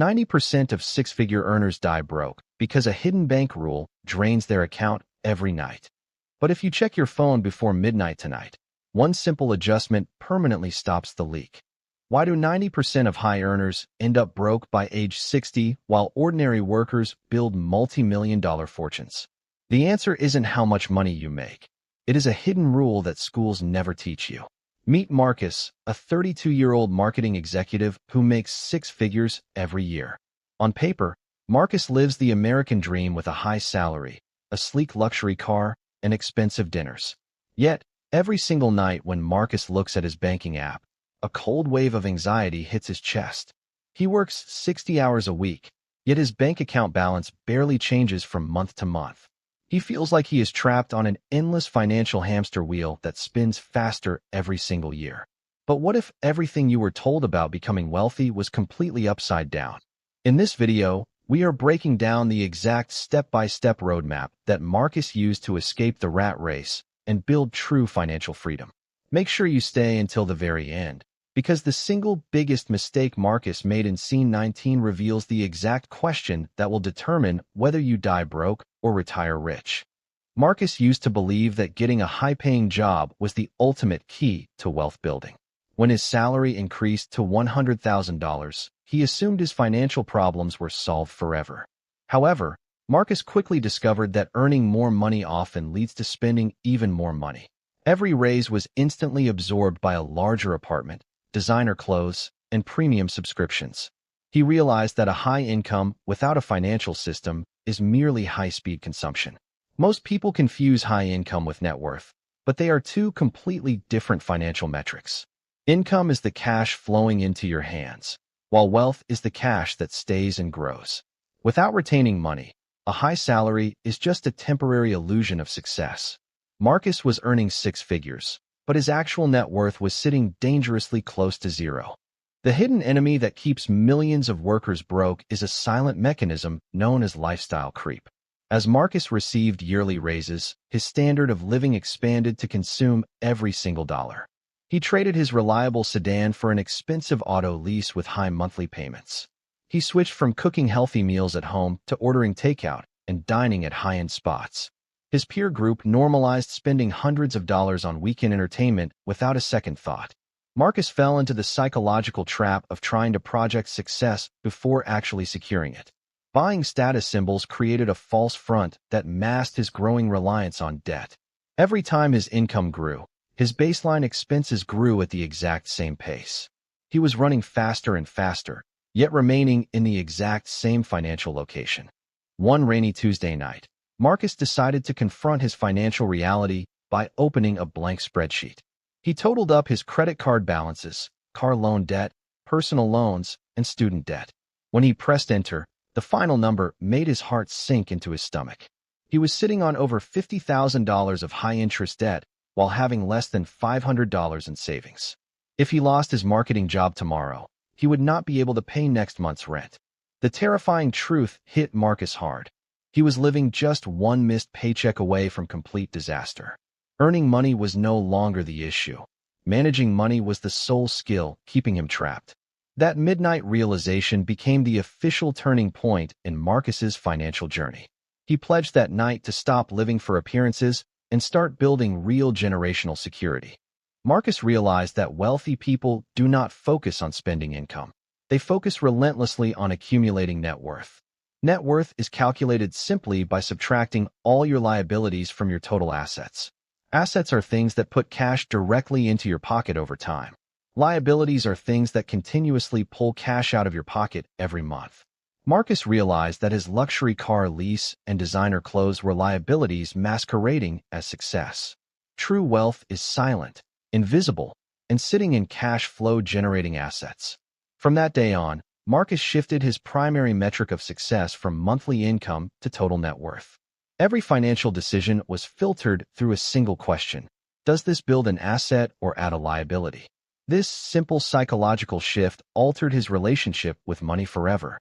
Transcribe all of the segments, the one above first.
90% of six-figure earners die broke because a hidden bank rule drains their account every night. But if you check your phone before midnight tonight, one simple adjustment permanently stops the leak. Why do 90% of high earners end up broke by age 60 while ordinary workers build multi-million-dollar fortunes? The answer isn't how much money you make. It is a hidden rule that schools never teach you. Meet Marcus, a 32-year-old marketing executive who makes six figures every year. On paper, Marcus lives the American dream with a high salary, a sleek luxury car, and expensive dinners. Yet, every single night when Marcus looks at his banking app, a cold wave of anxiety hits his chest. He works 60 hours a week, yet his bank account balance barely changes from month to month. He feels like he is trapped on an endless financial hamster wheel that spins faster every single year. But what if everything you were told about becoming wealthy was completely upside down? In this video, we are breaking down the exact step-by-step roadmap that Marcus used to escape the rat race and build true financial freedom. Make sure you stay until the very end, because the single biggest mistake Marcus made in Scene 19 reveals the exact question that will determine whether you die broke or retire rich. Marcus used to believe that getting a high-paying job was the ultimate key to wealth building. When his salary increased to $100,000, he assumed his financial problems were solved forever. However, Marcus quickly discovered that earning more money often leads to spending even more money. Every raise was instantly absorbed by a larger apartment, designer clothes, and premium subscriptions. He realized that a high income without a financial system is merely high-speed consumption. Most people confuse high income with net worth, but they are two completely different financial metrics. Income is the cash flowing into your hands, while wealth is the cash that stays and grows. Without retaining money, a high salary is just a temporary illusion of success. Marcus was earning six figures, but his actual net worth was sitting dangerously close to zero. The hidden enemy that keeps millions of workers broke is a silent mechanism known as lifestyle creep. As Marcus received yearly raises, his standard of living expanded to consume every single dollar. He traded his reliable sedan for an expensive auto lease with high monthly payments. He switched from cooking healthy meals at home to ordering takeout and dining at high-end spots. His peer group normalized spending hundreds of dollars on weekend entertainment without a second thought. Marcus fell into the psychological trap of trying to project success before actually securing it. Buying status symbols created a false front that masked his growing reliance on debt. Every time his income grew, his baseline expenses grew at the exact same pace. He was running faster and faster, yet remaining in the exact same financial location. One rainy Tuesday night, Marcus decided to confront his financial reality by opening a blank spreadsheet. He totaled up his credit card balances, car loan debt, personal loans, and student debt. When he pressed enter, the final number made his heart sink into his stomach. He was sitting on over $50,000 of high-interest debt while having less than $500 in savings. If he lost his marketing job tomorrow, he would not be able to pay next month's rent. The terrifying truth hit Marcus hard. He was living just one missed paycheck away from complete disaster. Earning money was no longer the issue. Managing money was the sole skill keeping him trapped. That midnight realization became the official turning point in Marcus's financial journey. He pledged that night to stop living for appearances and start building real generational security. Marcus realized that wealthy people do not focus on spending income. They focus relentlessly on accumulating net worth. Net worth is calculated simply by subtracting all your liabilities from your total assets. Assets are things that put cash directly into your pocket over time. Liabilities are things that continuously pull cash out of your pocket every month. Marcus realized that his luxury car lease and designer clothes were liabilities masquerading as success. True wealth is silent, invisible, and sitting in cash flow generating assets. From that day on, Marcus shifted his primary metric of success from monthly income to total net worth. Every financial decision was filtered through a single question: does this build an asset or add a liability? This simple psychological shift altered his relationship with money forever.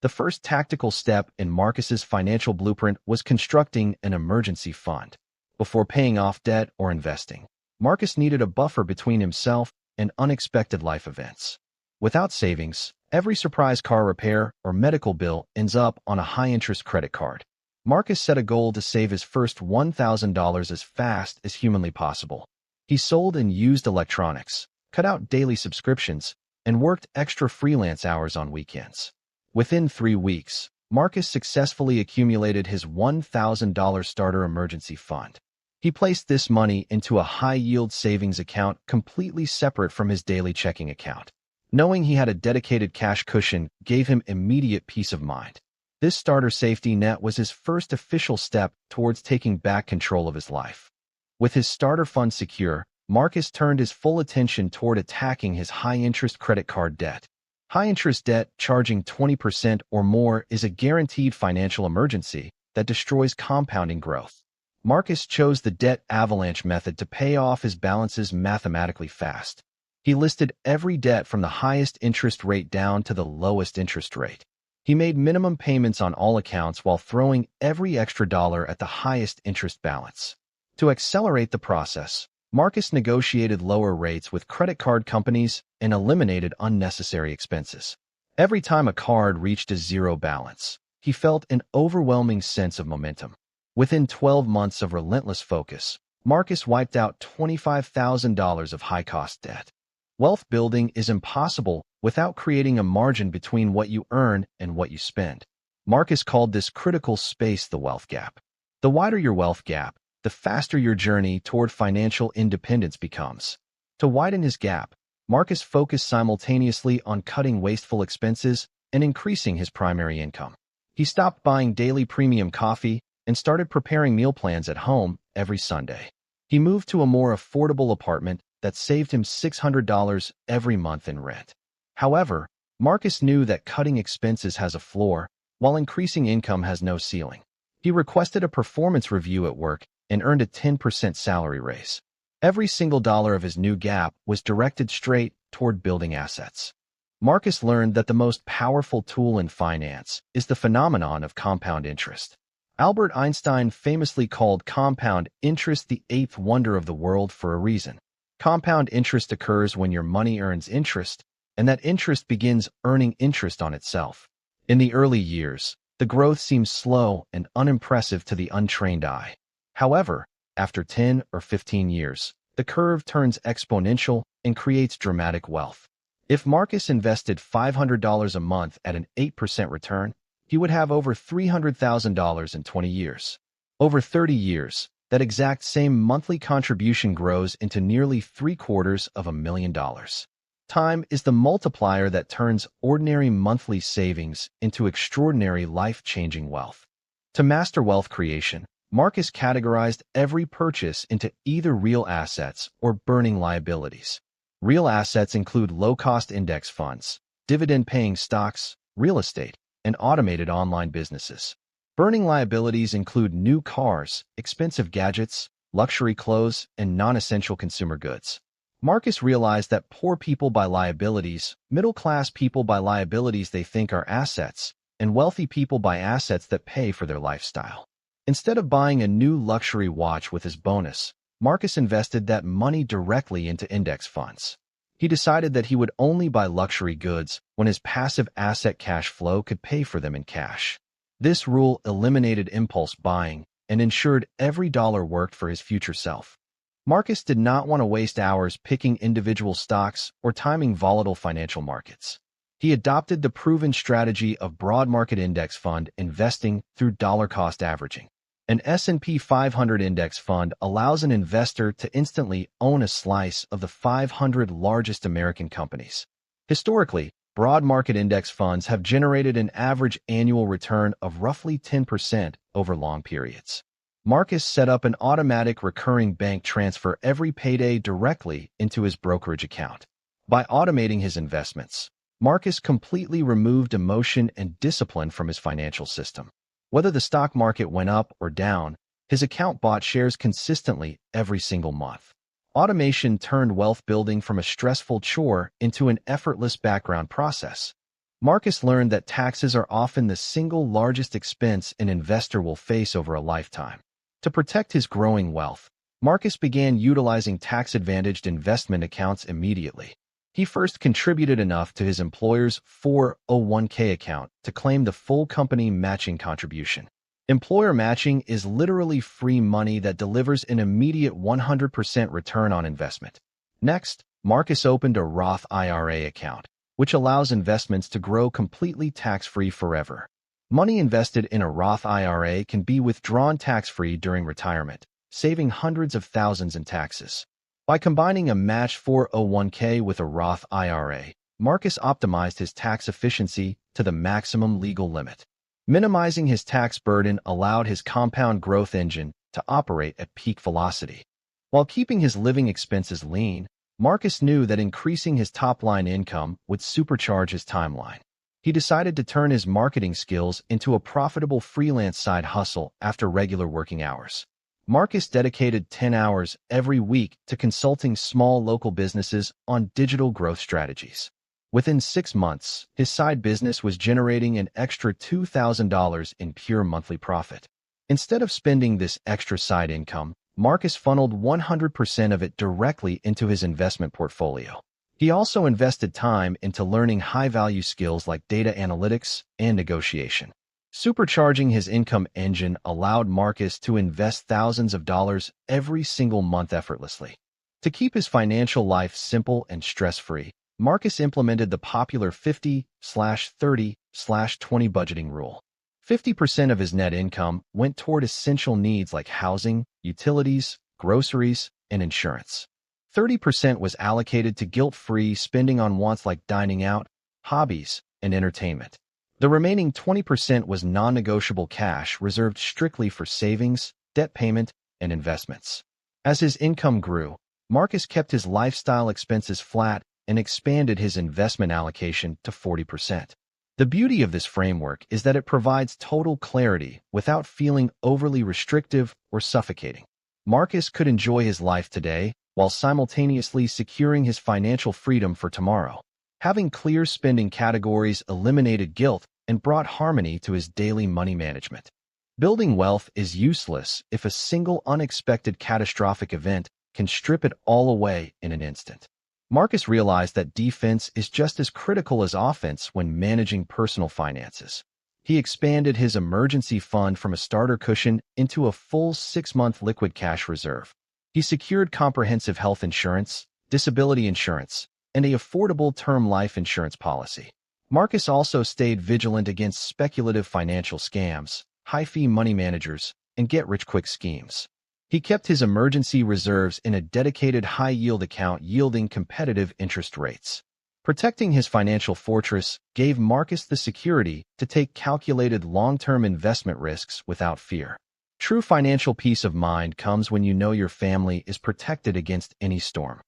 The first tactical step in Marcus's financial blueprint was constructing an emergency fund. Before paying off debt or investing, Marcus needed a buffer between himself and unexpected life events. Without savings, Every surprise car repair or medical bill ends up on a high-interest credit card. Marcus set a goal to save his first $1,000 as fast as humanly possible. He sold and used electronics, cut out daily subscriptions, and worked extra freelance hours on weekends. Within 3 weeks, Marcus successfully accumulated his $1,000 starter emergency fund. He placed this money into a high-yield savings account completely separate from his daily checking account. Knowing he had a dedicated cash cushion gave him immediate peace of mind. This starter safety net was his first official step towards taking back control of his life. With his starter fund secure, Marcus turned his full attention toward attacking his high-interest credit card debt. High-interest debt charging 20% or more is a guaranteed financial emergency that destroys compounding growth. Marcus chose the debt avalanche method to pay off his balances mathematically fast. He listed every debt from the highest interest rate down to the lowest interest rate. He made minimum payments on all accounts while throwing every extra dollar at the highest interest balance. To accelerate the process, Marcus negotiated lower rates with credit card companies and eliminated unnecessary expenses. Every time a card reached a zero balance, he felt an overwhelming sense of momentum. Within 12 months of relentless focus, Marcus wiped out $25,000 of high-cost debt. Wealth building is impossible without creating a margin between what you earn and what you spend. Marcus called this critical space the wealth gap. The wider your wealth gap, the faster your journey toward financial independence becomes. To widen his gap, Marcus focused simultaneously on cutting wasteful expenses and increasing his primary income. He stopped buying daily premium coffee and started preparing meal plans at home every Sunday. He moved to a more affordable apartment that saved him $600 every month in rent. However, Marcus knew that cutting expenses has a floor, while increasing income has no ceiling. He requested a performance review at work and earned a 10% salary raise. Every single dollar of his new gap was directed straight toward building assets. Marcus learned that the most powerful tool in finance is the phenomenon of compound interest. Albert Einstein famously called compound interest the eighth wonder of the world for a reason. Compound interest occurs when your money earns interest, and that interest begins earning interest on itself. In the early years, the growth seems slow and unimpressive to the untrained eye. However, after 10 or 15 years, the curve turns exponential and creates dramatic wealth. If Marcus invested $500 a month at an 8% return, he would have over $300,000 in 20 years. Over 30 years, that exact same monthly contribution grows into nearly $750,000. Time is the multiplier that turns ordinary monthly savings into extraordinary life-changing wealth. To master wealth creation, Marcus categorized every purchase into either real assets or burning liabilities. Real assets include low-cost index funds, dividend-paying stocks, real estate, and automated online businesses. Burning liabilities include new cars, expensive gadgets, luxury clothes, and non-essential consumer goods. Marcus realized that poor people buy liabilities, middle-class people buy liabilities they think are assets, and wealthy people buy assets that pay for their lifestyle. Instead of buying a new luxury watch with his bonus, Marcus invested that money directly into index funds. He decided that he would only buy luxury goods when his passive asset cash flow could pay for them in cash. This rule eliminated impulse buying and ensured every dollar worked for his future self. Marcus did not want to waste hours picking individual stocks or timing volatile financial markets. He adopted the proven strategy of broad market index fund investing through dollar-cost averaging. An S&P 500 index fund allows an investor to instantly own a slice of the 500 largest American companies. Historically, broad market index funds have generated an average annual return of roughly 10% over long periods. Marcus set up an automatic recurring bank transfer every payday directly into his brokerage account. By automating his investments, Marcus completely removed emotion and discipline from his financial system. Whether the stock market went up or down, his account bought shares consistently every single month. Automation turned wealth building from a stressful chore into an effortless background process. Marcus learned that taxes are often the single largest expense an investor will face over a lifetime. To protect his growing wealth, Marcus began utilizing tax-advantaged investment accounts immediately. He first contributed enough to his employer's 401k account to claim the full company matching contribution. Employer matching is literally free money that delivers an immediate 100% return on investment. Next, Marcus opened a Roth IRA account, which allows investments to grow completely tax-free forever. Money invested in a Roth IRA can be withdrawn tax-free during retirement, saving hundreds of thousands in taxes. By combining a matched 401k with a Roth IRA, Marcus optimized his tax efficiency to the maximum legal limit. Minimizing his tax burden allowed his compound growth engine to operate at peak velocity. While keeping his living expenses lean, Marcus knew that increasing his top-line income would supercharge his timeline. He decided to turn his marketing skills into a profitable freelance side hustle after regular working hours. Marcus dedicated 10 hours every week to consulting small local businesses on digital growth strategies. Within 6 months, his side business was generating an extra $2,000 in pure monthly profit. Instead of spending this extra side income, Marcus funneled 100% of it directly into his investment portfolio. He also invested time into learning high-value skills like data analytics and negotiation. Supercharging his income engine allowed Marcus to invest thousands of dollars every single month effortlessly. To keep his financial life simple and stress-free, Marcus implemented the popular 50/30/20 budgeting rule. 50% of his net income went toward essential needs like housing, utilities, groceries, and insurance. 30% was allocated to guilt-free spending on wants like dining out, hobbies, and entertainment. The remaining 20% was non-negotiable cash reserved strictly for savings, debt payment, and investments. As his income grew, Marcus kept his lifestyle expenses flat and expanded his investment allocation to 40%. The beauty of this framework is that it provides total clarity without feeling overly restrictive or suffocating. Marcus could enjoy his life today while simultaneously securing his financial freedom for tomorrow. Having clear spending categories eliminated guilt and brought harmony to his daily money management. Building wealth is useless if a single unexpected catastrophic event can strip it all away in an instant. Marcus realized that defense is just as critical as offense when managing personal finances. He expanded his emergency fund from a starter cushion into a full 6-month liquid cash reserve. He secured comprehensive health insurance, disability insurance, and an affordable term life insurance policy. Marcus also stayed vigilant against speculative financial scams, high-fee money managers, and get-rich-quick schemes. He kept his emergency reserves in a dedicated high-yield account yielding competitive interest rates. Protecting his financial fortress gave Marcus the security to take calculated long-term investment risks without fear. True financial peace of mind comes when you know your family is protected against any storm.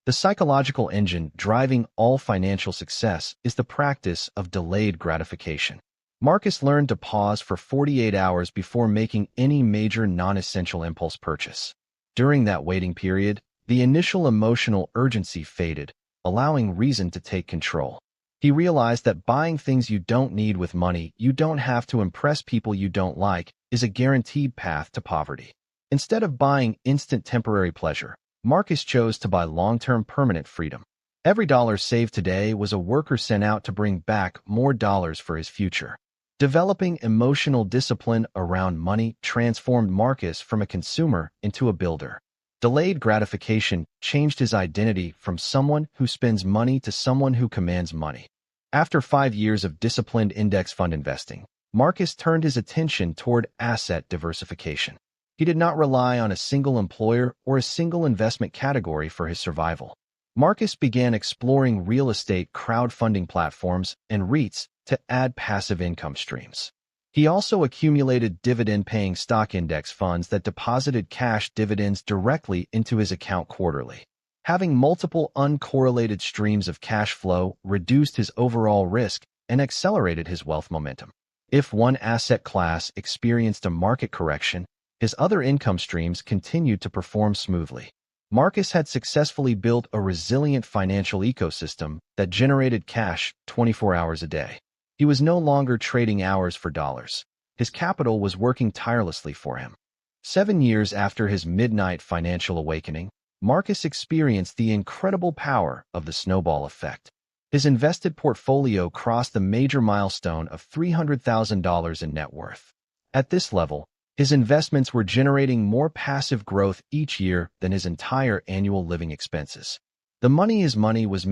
The psychological engine driving all financial success is the practice of delayed gratification. Marcus learned to pause for 48 hours before making any major non-essential impulse purchase. During that waiting period, the initial emotional urgency faded, allowing reason to take control. He realized that buying things you don't need with money you don't have to impress people you don't like is a guaranteed path to poverty. Instead of buying instant temporary pleasure, Marcus chose to buy long-term permanent freedom. Every dollar saved today was a worker sent out to bring back more dollars for his future. Developing emotional discipline around money transformed Marcus from a consumer into a builder. Delayed gratification changed his identity from someone who spends money to someone who commands money. After 5 years of disciplined index fund investing, Marcus turned his attention toward asset diversification. He did not rely on a single employer or a single investment category for his survival. Marcus began exploring real estate crowdfunding platforms and REITs to add passive income streams. He also accumulated dividend-paying stock index funds that deposited cash dividends directly into his account quarterly. Having multiple uncorrelated streams of cash flow reduced his overall risk and accelerated his wealth momentum. If one asset class experienced a market correction, his other income streams continued to perform smoothly. Marcus had successfully built a resilient financial ecosystem that generated cash 24 hours a day. He was no longer trading hours for dollars. His capital was working tirelessly for him. 7 years after his midnight financial awakening, Marcus experienced the incredible power of the snowball effect. His invested portfolio crossed the major milestone of $300,000 in net worth. At this level, his investments were generating more passive growth each year than his entire annual living expenses. The money his money was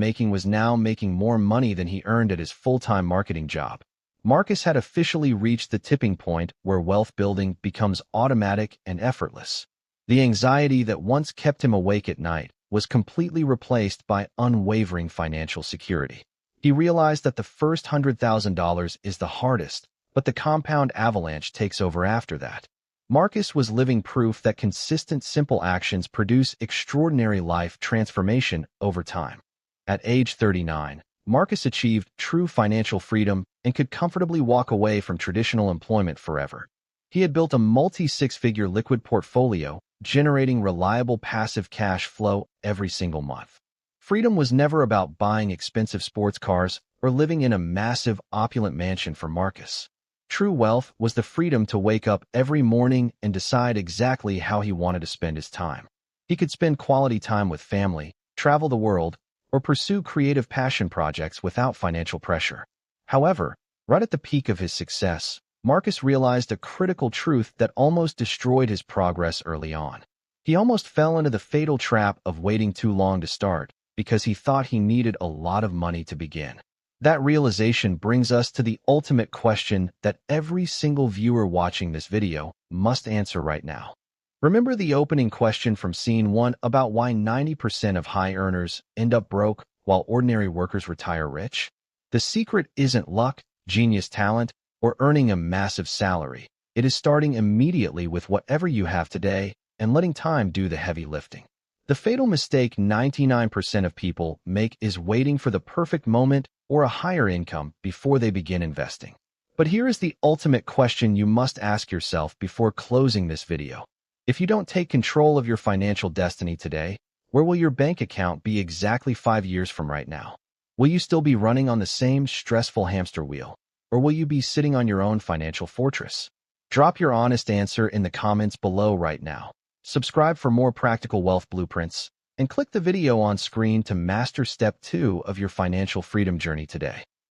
now making more money than he earned at his full-time marketing job. Marcus had officially reached the tipping point where wealth building becomes automatic and effortless. The anxiety that once kept him awake at night was completely replaced by unwavering financial security. He realized that the first $100,000 is the hardest, but the compound avalanche takes over after that. Marcus was living proof that consistent, simple actions produce extraordinary life transformation over time. At age 39, Marcus achieved true financial freedom and could comfortably walk away from traditional employment forever. He had built a multi-six-figure liquid portfolio, generating reliable passive cash flow every single month. Freedom was never about buying expensive sports cars or living in a massive, opulent mansion for Marcus. True wealth was the freedom to wake up every morning and decide exactly how he wanted to spend his time. He could spend quality time with family, travel the world, or pursue creative passion projects without financial pressure. However, right at the peak of his success, Marcus realized a critical truth that almost destroyed his progress early on. He almost fell into the fatal trap of waiting too long to start because he thought he needed a lot of money to begin. That realization brings us to the ultimate question that every single viewer watching this video must answer right now. Remember the opening question from Scene 1 about why 90% of high earners end up broke while ordinary workers retire rich? The secret isn't luck, genius talent, or earning a massive salary. It is starting immediately with whatever you have today and letting time do the heavy lifting. The fatal mistake 99% of people make is waiting for the perfect moment or a higher income before they begin investing. But here is the ultimate question you must ask yourself before closing this video. If you don't take control of your financial destiny today, where will your bank account be exactly 5 years from right now? Will you still be running on the same stressful hamster wheel? Or will you be sitting on your own financial fortress? Drop your honest answer in the comments below right now. Subscribe for more practical wealth blueprints, and click the video on screen to master step 2 of your financial freedom journey today.